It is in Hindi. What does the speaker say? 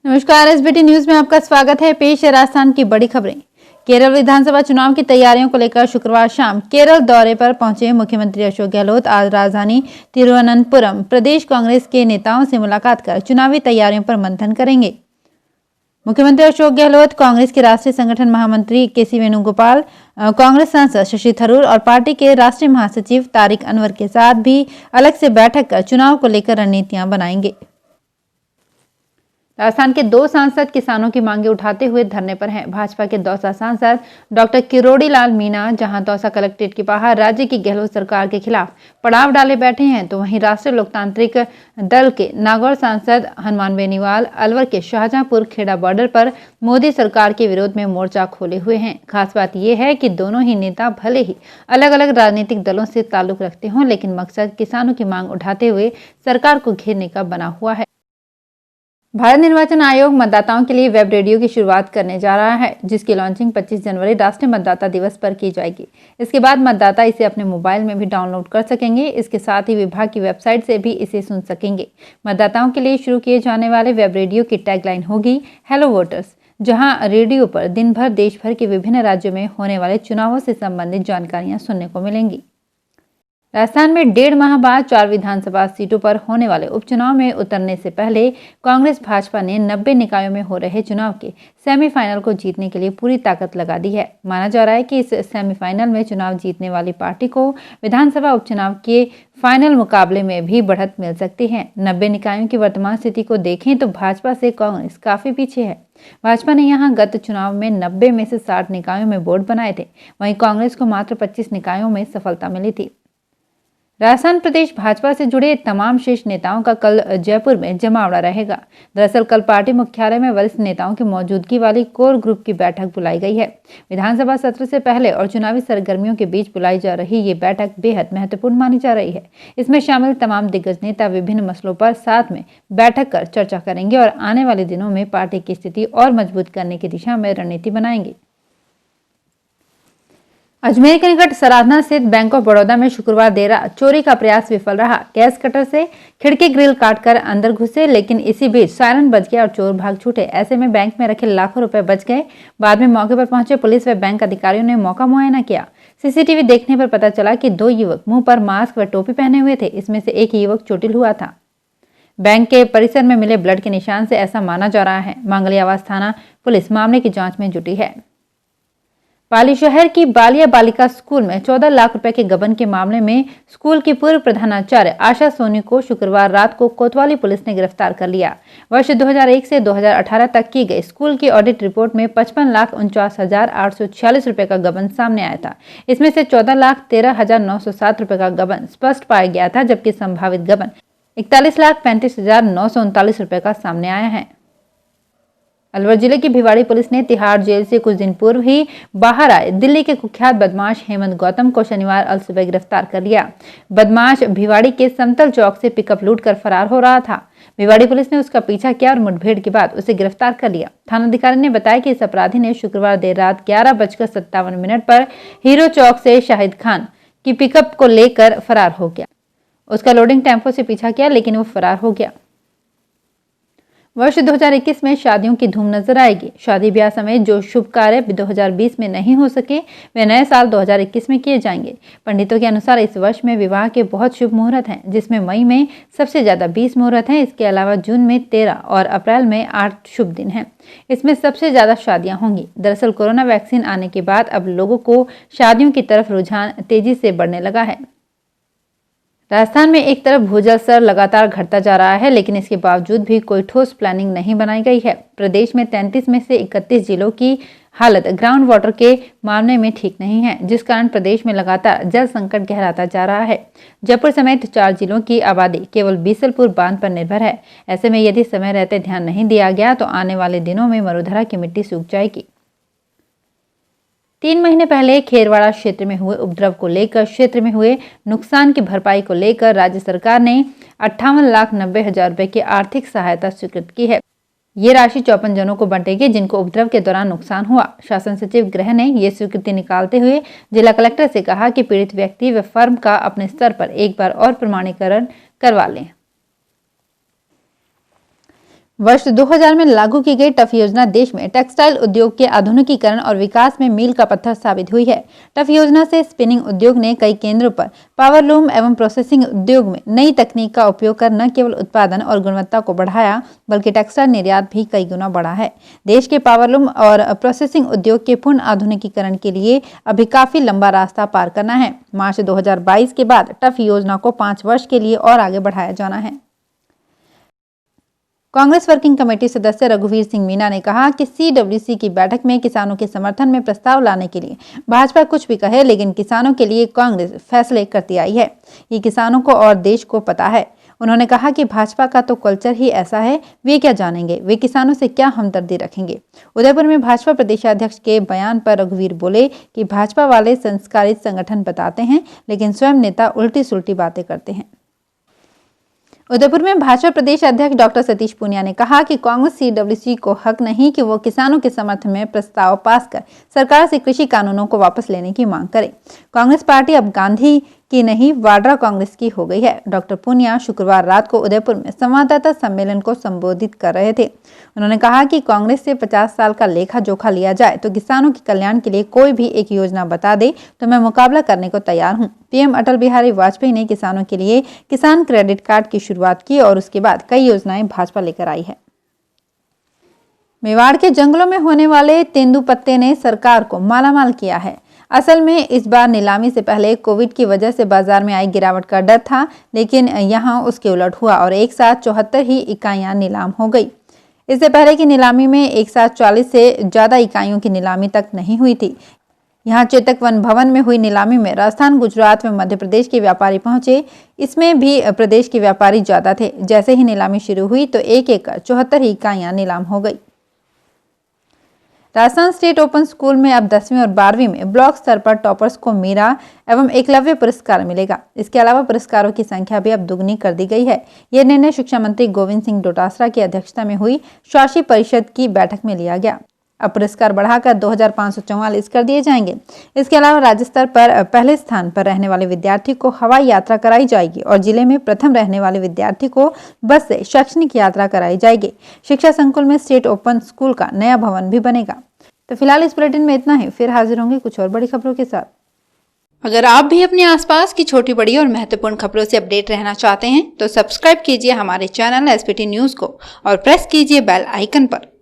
नमस्कार, एसबीटी न्यूज में आपका स्वागत है। पेश है राजस्थान की बड़ी खबरें। केरल विधानसभा चुनाव की तैयारियों को लेकर शुक्रवार शाम केरल दौरे पर पहुंचे मुख्यमंत्री अशोक गहलोत आज राजधानी तिरुवनंतपुरम प्रदेश कांग्रेस के नेताओं से मुलाकात कर चुनावी तैयारियों पर मंथन करेंगे। मुख्यमंत्री अशोक गहलोत कांग्रेस के राष्ट्रीय संगठन महामंत्री केसी वेणुगोपाल, कांग्रेस सांसद शशि थरूर और पार्टी के राष्ट्रीय महासचिव तारिक अनवर के साथ भी अलग से बैठक कर चुनाव को लेकर रणनीतियां बनाएंगे। राजस्थान के 2 सांसद किसानों की मांगे उठाते हुए धरने पर हैं। भाजपा के दौसा सांसद डॉक्टर किरोड़ी लाल मीणा जहां दौसा कलेक्ट्रेट के बाहर राज्य की गहलोत सरकार के खिलाफ पड़ाव डाले बैठे हैं, तो वहीं राष्ट्रीय लोकतांत्रिक दल के नागौर सांसद हनुमान बेनीवाल अलवर के शाहजहांपुर खेड़ा बॉर्डर पर मोदी सरकार के विरोध में मोर्चा खोले हुए हैं। खास बात यह है कि दोनों ही नेता भले ही अलग अलग राजनीतिक दलों से ताल्लुक रखते हों, लेकिन मकसद किसानों की मांग उठाते हुए सरकार को घेरने का बना हुआ है। भारत निर्वाचन आयोग मतदाताओं के लिए वेब रेडियो की शुरुआत करने जा रहा है, जिसकी लॉन्चिंग 25 जनवरी राष्ट्रीय मतदाता दिवस पर की जाएगी। इसके बाद मतदाता इसे अपने मोबाइल में भी डाउनलोड कर सकेंगे। इसके साथ ही विभाग की वेबसाइट से भी इसे सुन सकेंगे। मतदाताओं के लिए शुरू किए जाने वाले वेब रेडियो की टैगलाइन होगी हेलो वोटर्स, जहां रेडियो पर दिन भर देश भर के विभिन्न राज्यों में होने वाले चुनावों से संबंधित जानकारियां सुनने को मिलेंगी। राजस्थान में 1.5 माह बाद 4 विधानसभा सीटों पर होने वाले उपचुनाव में उतरने से पहले कांग्रेस भाजपा ने 90 निकायों में हो रहे चुनाव के सेमीफाइनल को जीतने के लिए पूरी ताकत लगा दी है। माना जा रहा है कि इस सेमीफाइनल में चुनाव जीतने वाली पार्टी को विधानसभा उपचुनाव के फाइनल मुकाबले में भी बढ़त मिल सकती है। 90 निकायों की वर्तमान स्थिति को देखें तो भाजपा से कांग्रेस काफी पीछे है। भाजपा ने यहां गत चुनाव में 90 में से 60 निकायों में बोर्ड बनाए थे, वहीं कांग्रेस को मात्र 25 निकायों में सफलता मिली थी। राजस्थान प्रदेश भाजपा से जुड़े तमाम शीर्ष नेताओं का कल जयपुर में जमावड़ा रहेगा। दरअसल कल पार्टी मुख्यालय में वरिष्ठ नेताओं की मौजूदगी वाली कोर ग्रुप की बैठक बुलाई गई है। विधानसभा सत्र से पहले और चुनावी सरगर्मियों के बीच बुलाई जा रही ये बैठक बेहद महत्वपूर्ण मानी जा रही है। इसमें शामिल तमाम दिग्गज नेता विभिन्न मसलों पर साथ में बैठक कर चर्चा करेंगे और आने वाले दिनों में पार्टी की स्थिति और मजबूत करने की दिशा में रणनीति बनाएंगे। अजमेर के निकट सराधना स्थित बैंक ऑफ बड़ौदा में शुक्रवार देर रात चोरी का प्रयास विफल रहा। गैस कटर से खिड़की ग्रिल काटकर अंदर घुसे, लेकिन इसी बीच सायरन बज गया और चोर भाग छूटे। ऐसे में बैंक में रखे लाखों रुपए बच गए। बाद में मौके पर पहुंचे पुलिस व बैंक अधिकारियों ने मौका मुआयना किया। सीसीटीवी देखने पर पता चला कि 2 युवक मुंह पर मास्क व टोपी पहने हुए थे। इसमें से एक युवक चोटिल हुआ था। बैंक के परिसर में मिले ब्लड के निशान से ऐसा माना जा रहा है। मांगलियावास थाना पुलिस मामले की जांच में जुटी है। पाली शहर की बालिया बालिका स्कूल में 14 लाख रुपए के गबन के मामले में स्कूल की पूर्व प्रधानाचार्य आशा सोनी को शुक्रवार रात को कोतवाली पुलिस ने गिरफ्तार कर लिया। वर्ष 2001 से 2018 तक की गई स्कूल की ऑडिट रिपोर्ट में 55,49,846 रुपए का गबन सामने आया था। इसमें से 14,13,907 रुपए का गबन स्पष्ट पाया गया था, जबकि संभावित गबन 41,35,939 रुपए का सामने आया है। अलवर जिले की भिवाड़ी पुलिस ने तिहाड़ जेल से कुछ दिन पूर्व ही बाहर आए दिल्ली के कुख्यात बदमाश हेमंत गौतम को शनिवार अलसुबह गिरफ्तार कर लिया। बदमाश भिवाड़ी के समतल चौक से पिकअप लूटकर फरार हो रहा था। भिवाड़ी पुलिस ने उसका पीछा किया और मुठभेड़ के बाद उसे गिरफ्तार कर लिया। थानाधिकारी ने बताया कि इस अपराधी ने शुक्रवार देर रात 11:57 पर हीरो चौक से शाहिद खान की पिकअप को लेकर फरार हो गया। उसका लोडिंग टेम्पो से पीछा किया, लेकिन वो फरार हो गया। वर्ष 2021 में शादियों की धूम नजर आएगी। शादी ब्याह समेत जो शुभ कार्य 2020 में नहीं हो सके, वे नए साल 2021 में किए जाएंगे। पंडितों के अनुसार इस वर्ष में विवाह के बहुत शुभ मुहूर्त हैं, जिसमें मई में सबसे ज्यादा 20 मुहूर्त हैं। इसके अलावा जून में 13 और अप्रैल में 8 शुभ दिन हैं। इसमें सबसे ज्यादा शादियां होंगी। दरअसल कोरोना वैक्सीन आने के बाद अब लोगों को शादियों की तरफ रुझान तेजी से बढ़ने लगा है। राजस्थान में एक तरफ भूजल स्तर लगातार घटता जा रहा है, लेकिन इसके बावजूद भी कोई ठोस प्लानिंग नहीं बनाई गई है। प्रदेश में 33 में से 31 जिलों की हालत ग्राउंड वाटर के मामले में ठीक नहीं है, जिस कारण प्रदेश में लगातार जल संकट गहराता जा रहा है। जयपुर समेत 4 जिलों की आबादी केवल बीसलपुर बांध पर निर्भर है। ऐसे में यदि समय रहते ध्यान नहीं दिया गया तो आने वाले दिनों में मरुधरा की मिट्टी सूख जाएगी। 3 महीने पहले खेरवाड़ा क्षेत्र में हुए उपद्रव को लेकर क्षेत्र में हुए नुकसान की भरपाई को लेकर राज्य सरकार ने 58,90,000 रुपए की आर्थिक सहायता स्वीकृत की है। ये राशि 54 जनों को बंटेगी जिनको उपद्रव के दौरान नुकसान हुआ। शासन सचिव गृह ने ये स्वीकृति निकालते हुए जिला कलेक्टर से कहा कि पीड़ित व्यक्ति व फर्म का अपने स्तर पर एक बार और प्रमाणीकरण करवा लें। वर्ष 2000 में लागू की गई टफ योजना देश में टेक्सटाइल उद्योग के आधुनिकीकरण और विकास में मील का पत्थर साबित हुई है। टफ योजना से स्पिनिंग उद्योग ने कई केंद्रों पर पावरलूम एवं प्रोसेसिंग उद्योग में नई तकनीक का उपयोग कर न केवल उत्पादन और गुणवत्ता को बढ़ाया, बल्कि टेक्सटाइल निर्यात भी कई गुना बढ़ा है। देश के पावरलूम और प्रोसेसिंग उद्योग के पूर्ण आधुनिकीकरण के लिए अभी काफी लंबा रास्ता पार करना है। मार्च 2022 के बाद टफ योजना को 5 वर्ष के लिए और आगे बढ़ाया जाना है। कांग्रेस वर्किंग कमेटी सदस्य रघुवीर सिंह मीना ने कहा कि सीडब्ल्यूसी की बैठक में किसानों के समर्थन में प्रस्ताव लाने के लिए भाजपा कुछ भी कहे, लेकिन किसानों के लिए कांग्रेस फैसले करती आई है। ये किसानों को और देश को पता है। उन्होंने कहा कि भाजपा का तो कल्चर ही ऐसा है, वे क्या जानेंगे, वे किसानों से क्या हमदर्दी रखेंगे। उदयपुर में भाजपा प्रदेशाध्यक्ष के बयान पर रघुवीर बोले कि भाजपा वाले संस्कारित संगठन बताते हैं, लेकिन स्वयं नेता उल्टी सुल्टी बातें करते हैं। उदयपुर में भाजपा प्रदेश अध्यक्ष डॉक्टर सतीश पूनिया ने कहा कि कांग्रेस सीडब्ल्यूसी को हक नहीं कि वो किसानों के समर्थन में प्रस्ताव पास कर सरकार से कृषि कानूनों को वापस लेने की मांग करे। कांग्रेस पार्टी अब गांधी की नहीं, वाड्रा कांग्रेस की हो गई है। डॉक्टर पूनिया शुक्रवार रात को उदयपुर में संवाददाता सम्मेलन को संबोधित कर रहे थे। उन्होंने कहा कि कांग्रेस से 50 साल का लेखा जोखा लिया जाए तो किसानों के कल्याण के लिए कोई भी एक योजना बता दे तो मैं मुकाबला करने को तैयार हूं। पीएम अटल बिहारी वाजपेयी ने किसानों के लिए किसान क्रेडिट कार्ड की शुरुआत की और उसके बाद कई योजनाएं भाजपा लेकर आई है। मेवाड़ के जंगलों में होने वाले तेंदुपत्ते ने सरकार को मालामाल किया है। असल में इस बार नीलामी से पहले कोविड की वजह से बाजार में आई गिरावट का डर था, लेकिन यहां उसके उलट हुआ और एक साथ 74 ही इकाइयां नीलाम हो गई। इससे पहले की नीलामी में एक साथ 40 से ज्यादा इकाइयों की नीलामी तक नहीं हुई थी। यहाँ चेतक वन भवन में हुई नीलामी में राजस्थान, गुजरात व मध्य प्रदेश के व्यापारी पहुंचे। इसमें भी प्रदेश के व्यापारी ज्यादा थे। जैसे ही नीलामी शुरू हुई तो एक एक 74 ही इकाइयां नीलाम हो गई। राजस्थान स्टेट ओपन स्कूल में अब 10वीं और 12वीं में ब्लॉक स्तर पर टॉपर्स को मीरा एवं एकलव्य पुरस्कार मिलेगा। इसके अलावा पुरस्कारों की संख्या भी अब दुगनी कर दी गई है। यह निर्णय शिक्षा मंत्री गोविंद सिंह डोटासरा की अध्यक्षता में हुई शासी परिषद की बैठक में लिया गया। अब पुरस्कार बढ़ाकर 2544 कर दिए जाएंगे। इसके अलावा राज्य स्तर पर पहले स्थान पर रहने वाले विद्यार्थी को हवाई यात्रा कराई जाएगी और जिले में प्रथम रहने वाले विद्यार्थी को बस से शैक्षणिक यात्रा कराई जाएगी। शिक्षा संकुल में स्टेट ओपन स्कूल का नया भवन भी बनेगा। तो फिलहाल इस बुलेटिन में इतना ही। फिर हाजिर होंगे कुछ और बड़ी खबरों के साथ। अगर आप भी अपने आसपास की छोटी बड़ी और महत्वपूर्ण खबरों से अपडेट रहना चाहते हैं तो सब्सक्राइब कीजिए हमारे चैनल एसपीटी न्यूज को और प्रेस कीजिए बेल आइकन पर।